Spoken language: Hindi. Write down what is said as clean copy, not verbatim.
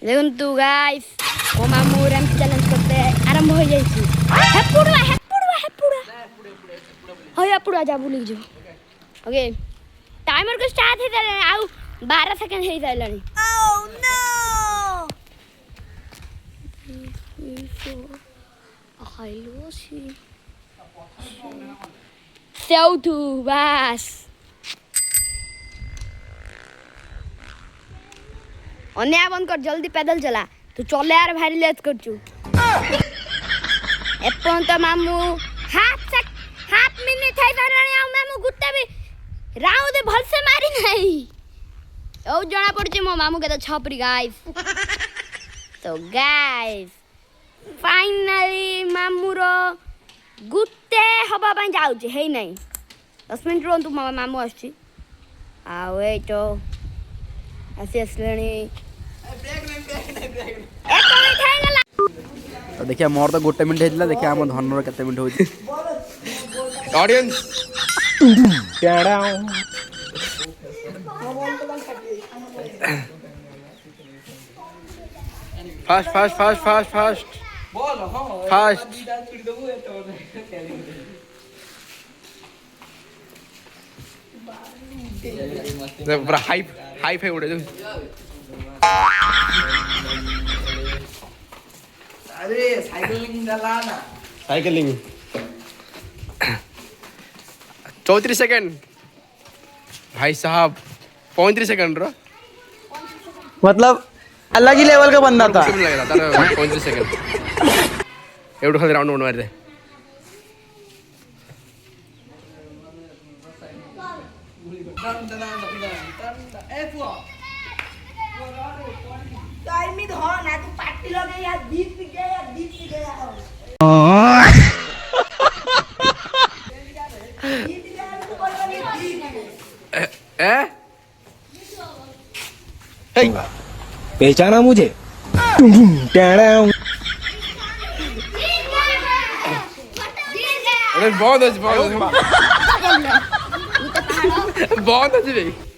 देखो तू गाइस ओ मामू रैंप चैलेंज करते आरंभ हो जाई छी हेपुडवा होय अपुडवा जा बुली जो ओके टाइमर को स्टार्ट हे दे आउ 12 सेकंड हे जाइलानी ओह नो हाइलो सी सेउथु बस अन्या बंद कर जल्दी पैदल चला तू चले यार भारी लेट कर चू एपन तो मामू हाफ मिनट है राणी आ मामू गुत्ते भी राउ दे भल से मारी नहीं ओ जणा पड़ची मो मामू के तो छपरी गाइस तो गाइस फाइनली मामू रो गुत्ते हबा पई जाउ छे हे नहीं 10 मिनिट रो तू मामू आछी आ वे तो ऐसे असलणी तो देखिए मोर तो गोटे मिनट हेतला देखिए हम धनर केते मिनट होची audience fast fast fast fast fast बोल हां फास्ट पूरा हाइप हाइप है उड़े जो अरे साइकिलिंग डाला ना साइकिलिंग 34 सेकंड भाई साहब 35 सेकंड रो मतलब अलग ही लेवल का बंदा था लग रहा था 35 सेकंड एवढं खाली राउंड मार दे टाइम ही हो ना तू पार्टी लगे यार दीप गया पहचाना मुझे बहुत अच्छी बहुत अच्छी बहुत अच्छी